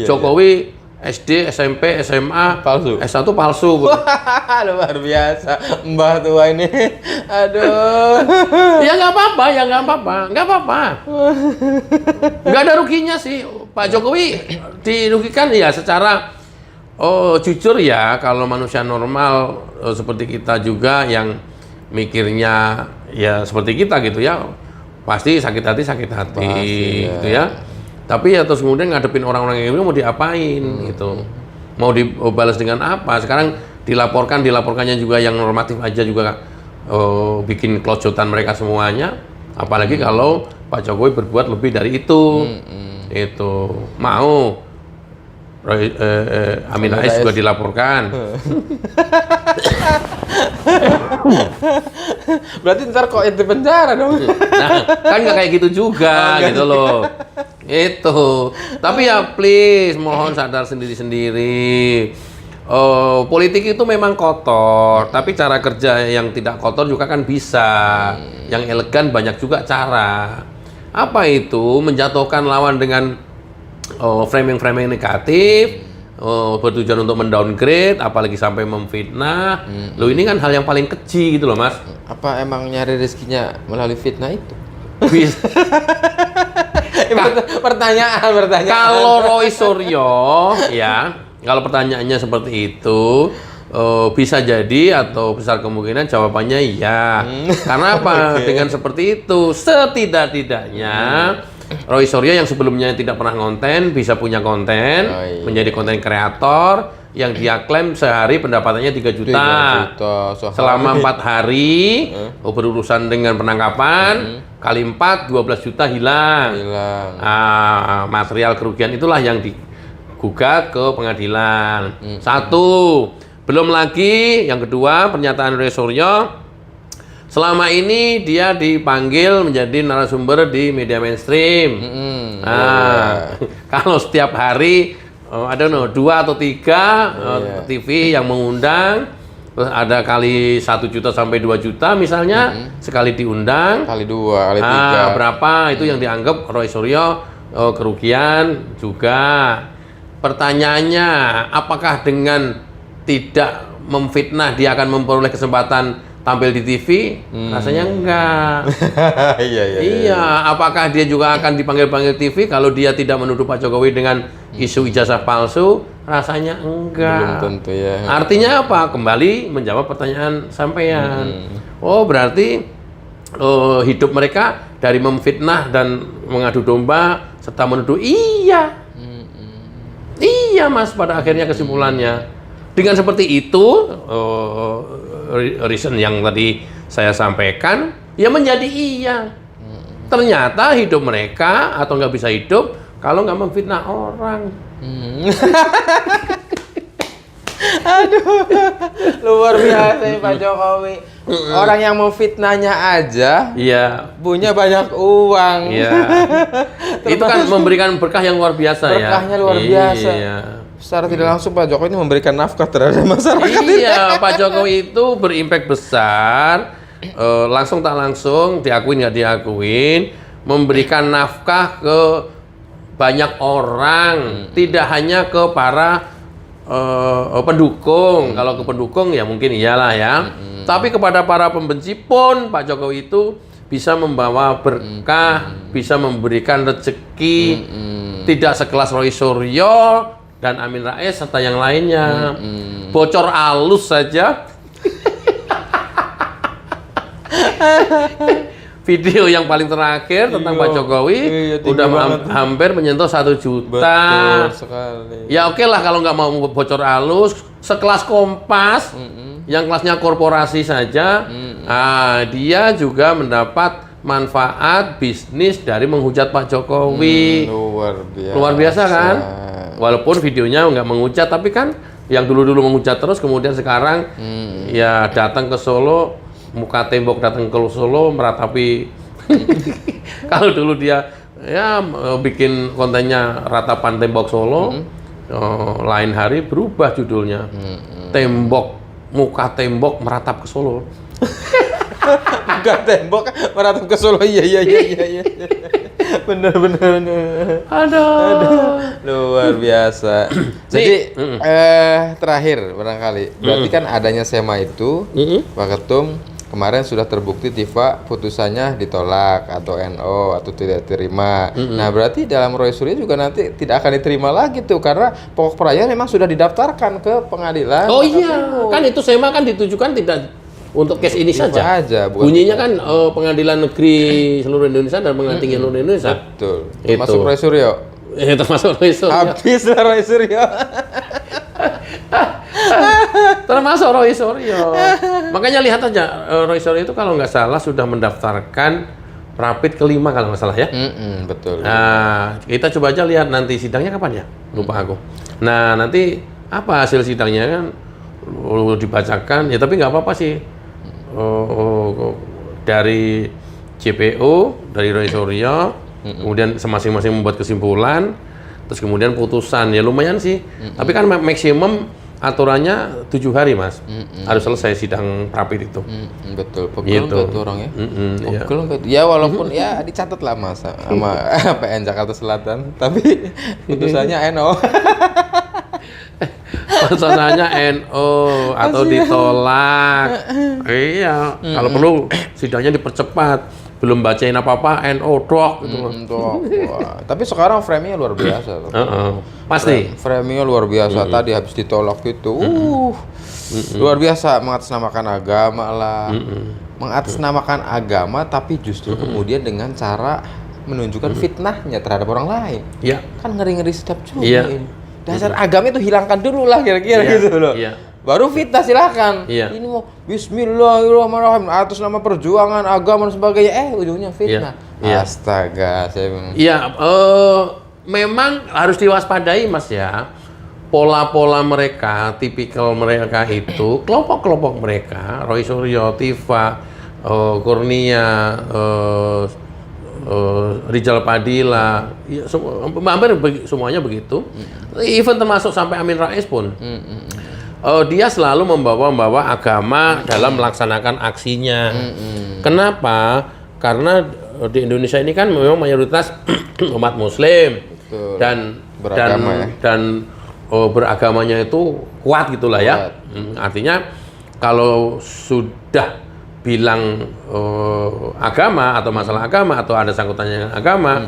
Jokowi SD, SMP, SMA, Palsu. S1 palsu. Luar biasa, Mbah tua ini. Aduh. Ya nggak apa-apa. Nggak ada ruginya sih. Pak Jokowi dirugikan ya secara jujur ya, kalau manusia normal seperti kita juga yang mikirnya ya seperti kita gitu ya, pasti sakit hati gitu ya. Tapi ya terus kemudian ngadepin orang-orang yang ini mau diapain gitu, mau dibalas dengan apa? Sekarang dilaporkannya juga yang normatif aja juga bikin kelojotan mereka semuanya, apalagi kalau Pak Jokowi berbuat lebih dari itu. Itu mau Amin Rais juga dilaporkan. Berarti ntar kok itu penjara dong. Nah, kan nggak kayak gitu juga gitu loh. Itu. Tapi ya please mohon sadar sendiri-sendiri. politik itu memang kotor, tapi cara kerja yang tidak kotor juga kan bisa. Yang elegan banyak juga cara. Apa itu? Menjatuhkan lawan dengan framing-framing negatif, bertujuan untuk mendowngrade, apalagi sampai memfitnah. Loh, ini kan hal yang paling keji gitu loh, Mas. Apa emang nyari rezekinya melalui fitnah itu? Bisa. Pertanyaan. Kalau Roy Suryo, ya, kalau pertanyaannya seperti itu, bisa jadi atau besar kemungkinan jawabannya iya. Karena apa? Dengan seperti itu, setidak-tidaknya Roy Suryo yang sebelumnya tidak pernah konten, bisa punya konten, menjadi konten kreator, yang dia klaim sehari pendapatannya 3 juta. Selama 4 hari, berurusan dengan penangkapan, kali 4, 12 juta hilang. Material kerugian itulah yang digugat ke pengadilan. Satu. Belum lagi, yang kedua, pernyataan Roy Suryo, selama ini dia dipanggil menjadi narasumber di media mainstream. Kalau setiap hari, I don't know, 2 atau 3 TV yang mengundang, terus ada kali 1 juta sampai 2 juta misalnya, sekali diundang. Kali 2, kali 3. Berapa itu yang dianggap Roy Suryo kerugian juga. Pertanyaannya, apakah dengan tidak memfitnah dia akan memperoleh kesempatan tampil di TV? Rasanya enggak. Iya, apakah dia juga akan dipanggil-panggil TV kalau dia tidak menuduh Pak Jokowi dengan isu ijazah palsu? Rasanya enggak. Belum tentu ya. Artinya apa? Kembali menjawab pertanyaan sampean. Oh, berarti hidup mereka dari memfitnah dan mengadu domba serta menuduh. Iya. Iya, Mas, pada akhirnya kesimpulannya. Dengan seperti itu, reason yang tadi saya sampaikan, ya menjadi iya. Ternyata hidup mereka atau nggak bisa hidup kalau nggak memfitnah orang. Aduh, luar biasa ya Pak Jokowi. Orang yang mau fitnahnya aja, punya banyak uang. Itu kan memberikan berkah yang luar biasa. Berkahnya luar biasa. Secara tidak langsung Pak Jokowi ini memberikan nafkah terhadap masyarakat. Iya, Pak Jokowi itu berimpact besar, langsung tak langsung, diakuin nggak diakuin, memberikan nafkah ke banyak orang, tidak hanya ke para pendukung. Kalau ke pendukung ya mungkin iyalah ya. Tapi kepada para pembenci pun Pak Jokowi itu bisa membawa berkah, bisa memberikan rezeki, tidak sekelas Roy Suryo dan Amin Rais serta yang lainnya. Bocor alus saja. Video yang paling terakhir tentang Pak Jokowi udah hampir menyentuh 1 juta. Betul sekali. Ya oke lah kalau nggak mau bocor alus, sekelas Kompas yang kelasnya korporasi saja, dia juga mendapat manfaat bisnis dari menghujat Pak Jokowi. Luar biasa kan? Walaupun videonya nggak menghujat, tapi kan yang dulu-dulu menghujat terus, kemudian sekarang ya datang ke Solo, muka tembok datang ke Solo meratapi. Kalau dulu dia ya bikin kontennya ratapan tembok Solo, lain hari berubah judulnya, muka tembok meratap ke Solo. Muka tembok meratap ke Solo, iya. Bener. Aduh. Luar biasa. Jadi terakhir barangkali, berarti kan adanya SEMA itu, Pak Ketum, kemarin sudah terbukti Tifa putusannya ditolak atau NO atau tidak terima. Nah, berarti dalam Roy Suryo juga nanti tidak akan diterima lagi tuh, karena pokok perayaan memang sudah didaftarkan ke pengadilan. Oh iya, kan itu SEMA kan ditujukan tidak untuk case ini saja. Bunyinya kan pengadilan negeri seluruh Indonesia dan pengadilan tinggi seluruh Indonesia. Betul. Termasuk Roy Suryo. Termasuk Roy Suryo. Habis lah Roy Suryo. Termasuk Roy Suryo. Makanya lihat aja, Roy Suryo itu kalau nggak salah sudah mendaftarkan rapid kelima kalau nggak salah ya. Betul. Nah, kita coba aja lihat nanti sidangnya kapan ya? Lupa aku. Nah, nanti apa hasil sidangnya kan dibacakan ya, tapi nggak apa-apa sih. Dari JPO, dari Roy Suryo, kemudian masing-masing membuat kesimpulan, terus kemudian putusan ya lumayan sih. Tapi kan maksimum aturannya 7 hari, Mas. Harus selesai sidang rapid itu. Betul, pegel Gitu. nggak tuh orangnya? Iya. Pegel nggak tuh? Ya walaupun ya dicatat lah Mas sama PN Jakarta Selatan, tapi putusannya NO. Putusannya NO atau ditolak. Iya, kalau perlu sidangnya dipercepat. Belum bacain apa-apa, NO dok gitu. Wah. Tapi sekarang framingnya luar biasa loh. Pasti. Framingnya luar biasa. Tadi habis ditolak itu, luar biasa mengatasnamakan agama lah, mengatasnamakan agama, tapi justru kemudian dengan cara menunjukkan fitnahnya terhadap orang lain. Iya. Kan ngeri-ngeri sedap juga Iya. ini. Dasar agama itu hilangkan dulu lah kira-kira Iya, gitu loh. iya. Baru fitnah silakan. Iya. Ini mau Bismillahirrahmanirrahim atas nama perjuangan agama dan sebagainya. Ujungnya fitnah. Iya. Astaga, saya bilang. Iya, memang harus diwaspadai, Mas ya. Pola-pola mereka, tipikal mereka itu, kelompok-kelompok mereka, Roy Suryo, Tifa, Kurnia, Rijal Padilla, ya, hampir semuanya begitu. Even termasuk sampai Amin Rais pun. Dia selalu membawa agama dalam melaksanakan aksinya. Kenapa? Karena di Indonesia ini kan memang mayoritas umat Muslim. Betul. dan Beragama ya. dan beragamanya itu kuat gitulah ya. Artinya kalau sudah bilang agama atau masalah agama atau ada sangkutannya dengan agama,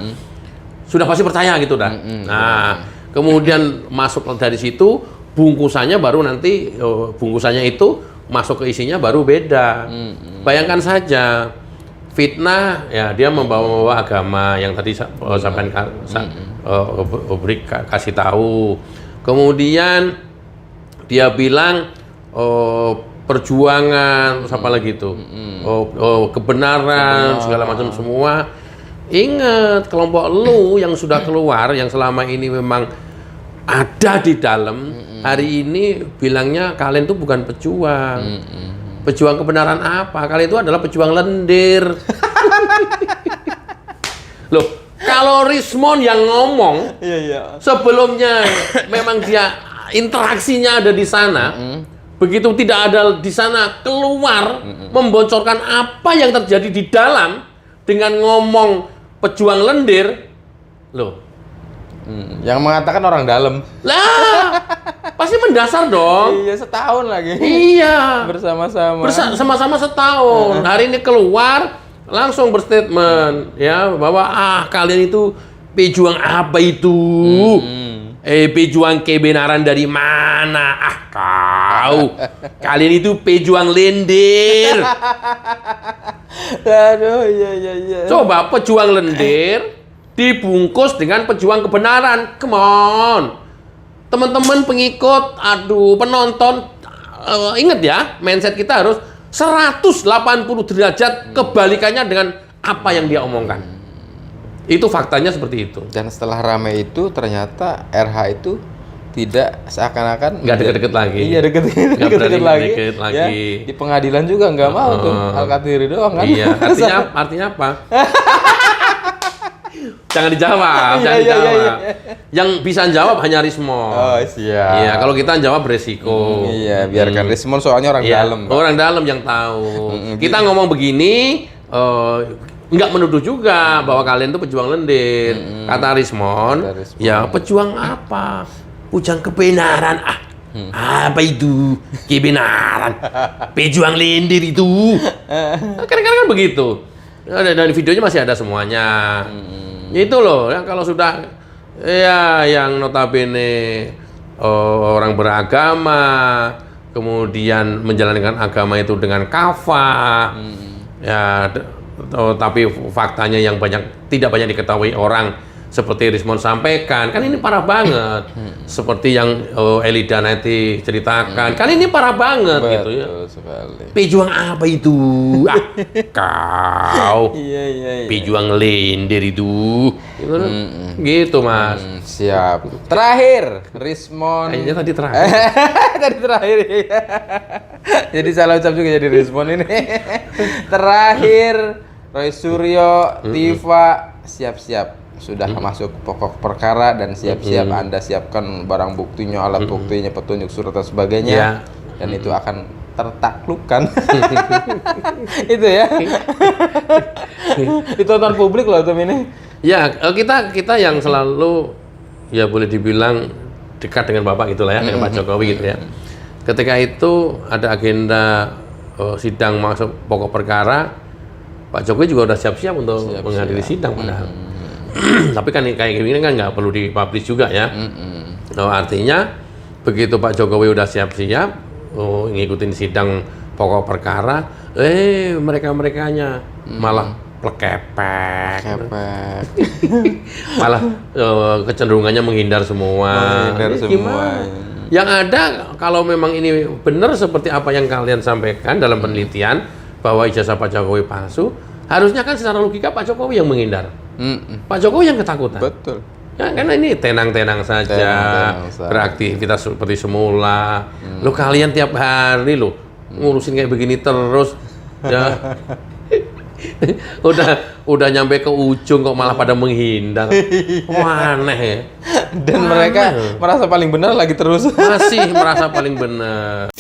sudah pasti percaya gitu dah. Nah, kemudian masuk dari situ bungkusannya baru nanti bungkusannya itu masuk ke isinya baru beda. Bayangkan saja fitnah ya dia membawa agama yang tadi sampai kasih tahu. Kemudian dia bilang perjuangan terus apa lagi itu kebenaran segala macam semua. Ingat kelompok lu yang sudah keluar yang selama ini memang ada di dalam hari ini bilangnya kalian tuh bukan pejuang. Pejuang kebenaran apa? Kalian itu adalah pejuang lendir. Loh, kalau Rismon yang ngomong sebelumnya memang dia interaksinya ada di sana, begitu tidak ada di sana keluar membocorkan apa yang terjadi di dalam dengan ngomong pejuang lendir, loh. Yang mengatakan orang dalam. Lah, pasti mendasar dong. Iya, setahun lagi. Iya. Bersama-sama. Sama-sama setahun. Hari ini keluar langsung berstatement ya bahwa kalian itu pejuang apa itu? Pejuang kebenaran dari mana? Kau. Kalian itu pejuang lendir. Aduh, iya. Coba pejuang lendir dibungkus dengan pejuang kebenaran. Come on. Teman-teman pengikut, penonton, ingat ya, mindset kita harus 180 derajat kebalikannya dengan apa yang dia omongkan. Itu faktanya seperti itu. Dan setelah ramai itu ternyata RH itu tidak seakan-akan Nggak deket-deket lagi. Iya, deket-deket lagi. Deket lagi. Ya, di pengadilan juga nggak mau tuh Al-Qadiri doang kan. Iya, artinya apa? Jangan dijawab, Iya. Yang bisa jawab hanya Rismon. Oh, siap. Iya, kalau kita jawab beresiko. Iya, biarkan Rismon soalnya orang Iya, dalam. Pak. orang dalam yang tahu. Kita ngomong begini, nggak menuduh juga bahwa kalian tuh pejuang lendir. Kata Rismon, ya pejuang apa? Pejuang kebenaran. Apa itu? Kebenaran. Pejuang lendir itu. Kadang-kadang kan begitu. Dan videonya masih ada semuanya. Itu loh, ya kalau sudah ya yang notabene orang beragama kemudian menjalankan agama itu dengan kafah, ya tapi faktanya yang tidak banyak diketahui orang seperti Rismon sampaikan, kan ini parah banget. Seperti yang Elida nanti ceritakan, kan ini parah banget. Betul gitu ya. sekali. Pejuang apa itu? Kau. Iya. Pejuang lendir itu. Gitu, Mas. Siap. Terakhir, Rismon. Kayaknya tadi terakhir. Tadi terakhir. Jadi salah ucap juga jadi Rismon ini. Terakhir, Roy Suryo, Tifa, siap-siap. sudah masuk pokok perkara dan siap-siap Anda siapkan barang buktinya, alat buktinya, petunjuk surat dan sebagainya, Ya. dan itu akan tertaklukkan. Itu ya. Ditonton publik loh Tom ini. Ya, kita yang selalu ya boleh dibilang dekat dengan Bapak gitulah ya, dengan Pak Jokowi gitu ya. Ketika itu ada agenda sidang masuk pokok perkara, Pak Jokowi juga udah siap-siap untuk menghadiri sidang padahal. Tapi kan kayak gini kan nggak perlu dipublish juga ya. Nah, artinya begitu Pak Jokowi udah siap-siap ngikutin sidang pokok perkara, mereka-merekanya malah plekepek. Malah kecenderungannya menghindar semua. Gimana? Yang ada kalau memang ini benar seperti apa yang kalian sampaikan dalam penelitian bahwa ijazah Pak Jokowi palsu, harusnya kan secara logika Pak Jokowi yang menghindar. Pak Jokowi yang ketakutan. Betul. Ya, karena ini tenang-tenang saja, beraktivitas seperti semula. Lo kalian tiap hari lo ngurusin kayak begini terus, ya. udah nyampe ke ujung kok malah pada menghindar. Wah, aneh ya. Dan mereka merasa paling benar lagi terus. Masih merasa paling benar.